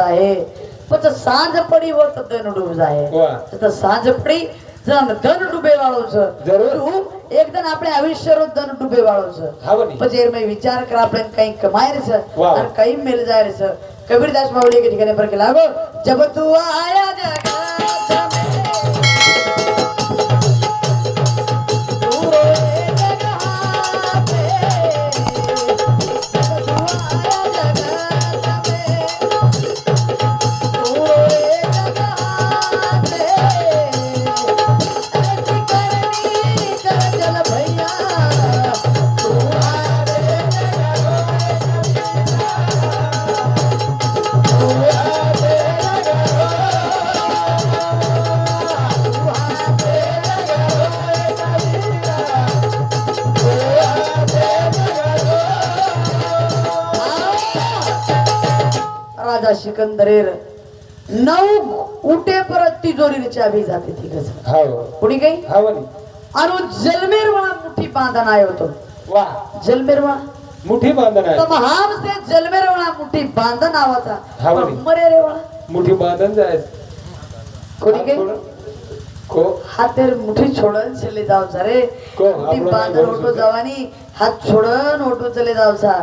जाए પછી સાંજ પડી હોત તો ધન ડૂબ જાય તો સાંજ પડી ધન ડૂબે વાળો છે જરૂર એક દિન આપણે આયુષ્યનો ધન ડૂબે વાળો છે પછી એમાં વિચાર કર આપણે કઈ કમાય છે અને કઈ મિલ જાય છે કબીરદાસ બાવળી કે ઠીકાને પર કે લાગો જબ તું આયા જગત राजा सिकंदरेर 9 उठे परत तिजोरी चाबी जाती थी गज कुणी गई आणि जलमेरवा मुठी बांधन आयो तो वाह जलमेरवा मुठी बांधन आयो तो हम से जलमेरवा मुठी बांधन आवाचा मरे रे वाला मुठी बांधन जाए कुणी गई को हातेर मुठी छोड़न चले जाओ सारे मुठी बांधन ओटो जवानी हात छोड़न ओटो चले जाओ सा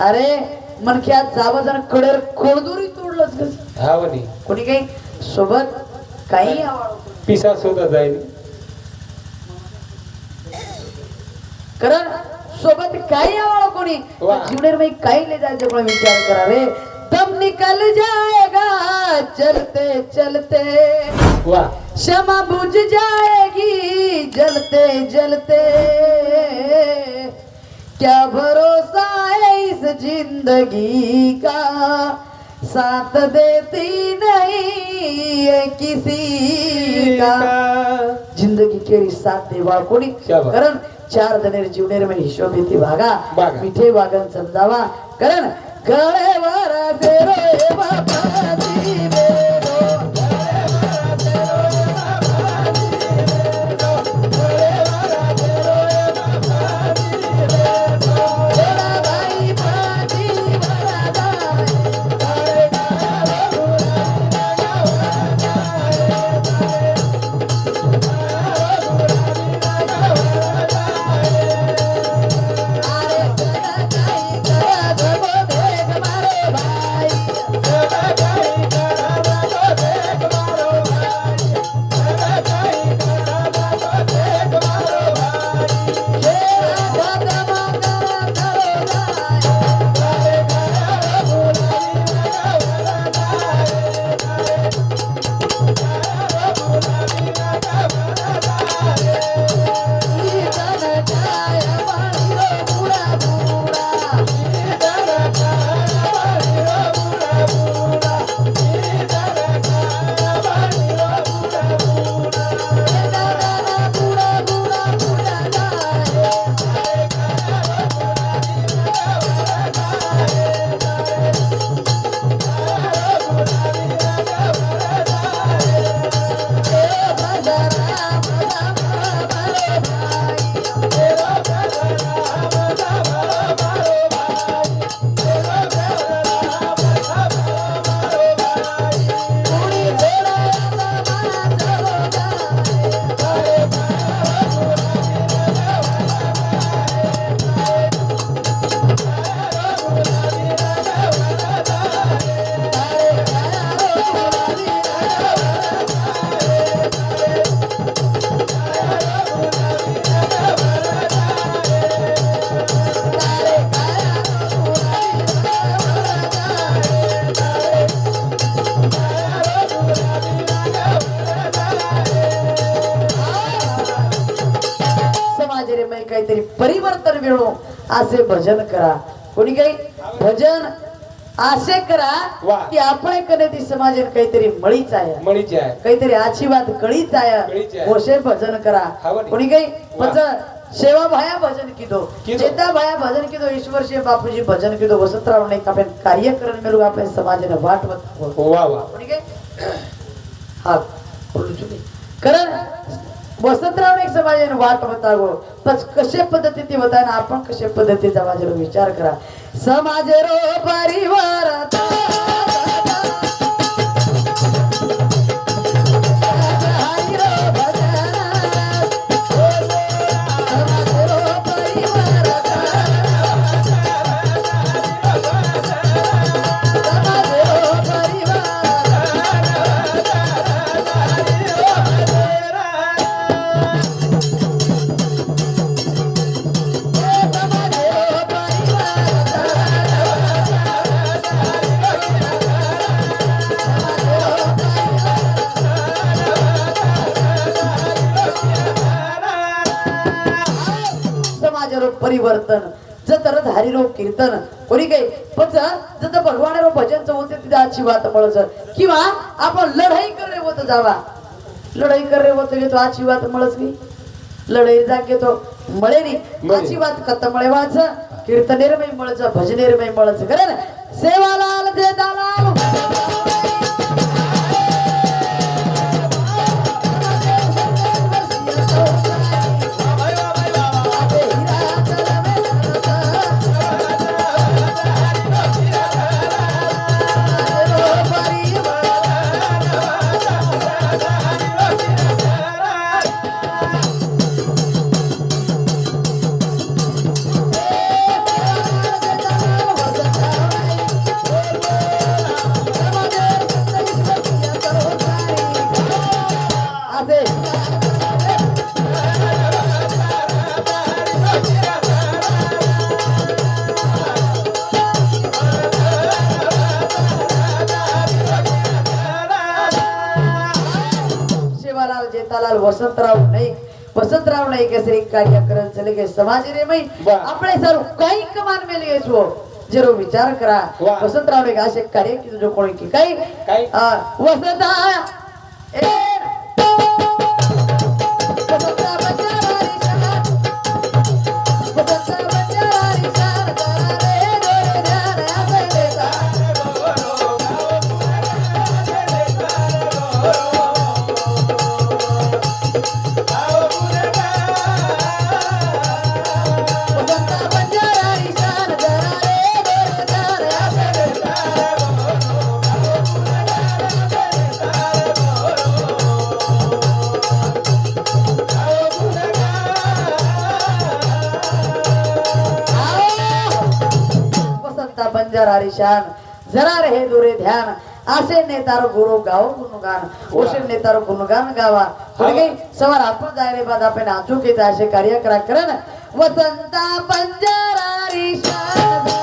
अरे मन क्या जावा जण कडेर कोळदुरी तोडलंच ग हावनी कोणी काही सोबत काही पिसा सोदा जाईल कारण सोबत काही आवाळ कोणी जीवनेर में काही ले जायचं कोणी विचार करा रे तब निकल जाएगा चलते चलते वाह क्षमा बुझ जाएगी जलते जलते क्या भरोसा है इस जिंदगी का साथ देती नहीं है किसी का जिंदगी केरी साथ देवा कोणी कारण 4 जनेर जीवनेर में हिशोब येते भागा मिठे वागन समजावा कारण गळेवर फेरो बाबा जीवे काहीतरी परिवर्तन मिळो असे भजन करा कोणी काही भजन असे करा की आपण कधी समाजात काहीतरी मळीच आहे काहीतरी आची बात कळीच आहे होशे भजन करा कोणी काही भजन सेवा भाया भजन कीधो चेता भाया भजन कीधो ईश्वर से बापूजी भजन कीधो वसंतराव ने आपण कार्यक्रम में लोग आपण समाजाने वाटवत वाह वाह कोणी काही हा बोलू चुकी कारण वसंतराव ने समाजाने वाट बतागो पण कशा पद्धतीने होता ना आपण कशा पद्धतीचा माझ्यावर विचार करा समाज रो परिवार परिवर्तन जतर धारी रो कीर्तन कोणी काही पण जत भगवान रो भजन होते तिथे आजची बात मळच किंवा आपण लढाई करे होत जावा लढाई करे होत घेतो आजची बात मळच की लढाई जा घेतो मळेरी आजची बात कत मळे वाच कीर्तनेर मै मळच भजनेर मै मळच करे ना सेवालाल दे दालाल वसंतराव नाही केसरी कार्यक्रम चले के समाज रे मई આપણે સર કઈ કમાન મે લે છો જરો વિચાર કરા વસંતરાવ ને ગાશે કાર્ય કીધું જો કોઈ કી કઈ વસંતા એ बंजारा रिशान जरा रहे दूरे ध्यान आसे ने तारो गुरु गाओ गुणगान ओसे ने तारो गुणगान गावा पड़ गई सवार आपण जायरे बाद आपण नाचू के ताशे कार्य करा करन वसंता बंजारा रिशान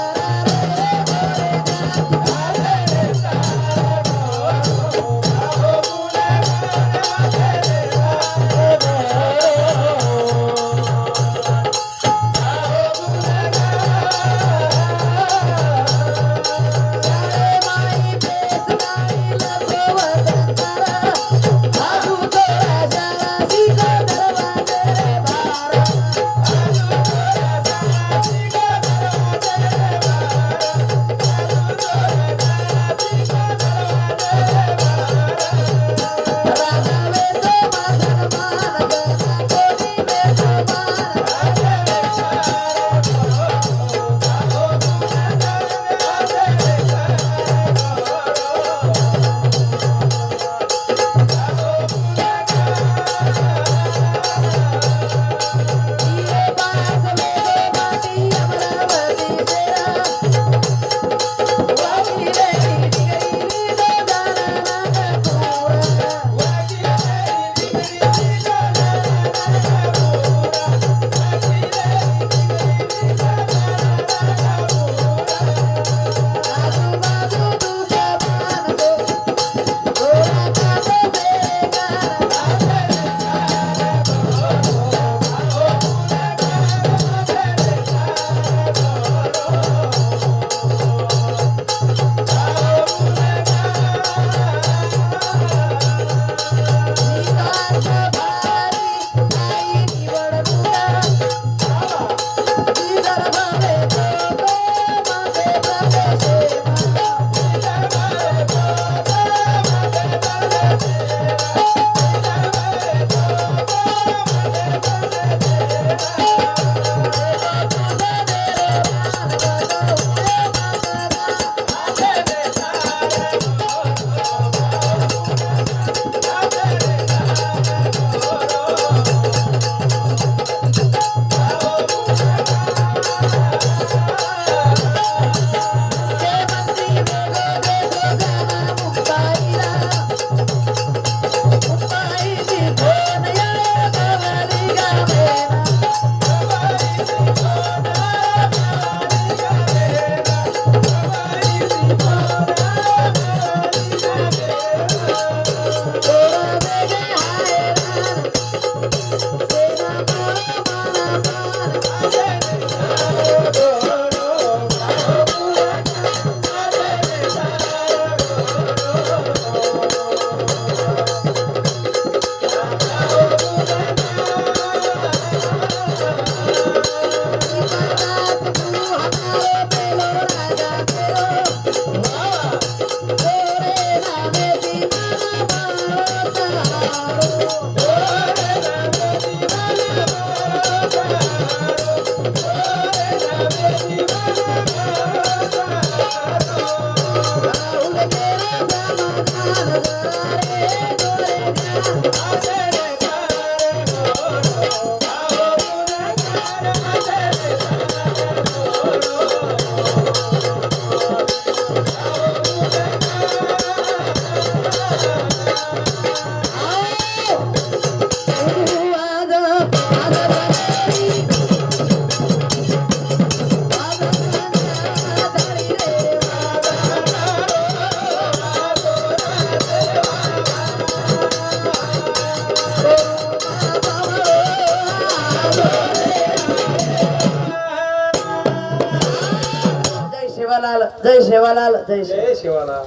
जय शिवालाल जय शिवालाल जय शिव जय शिवाला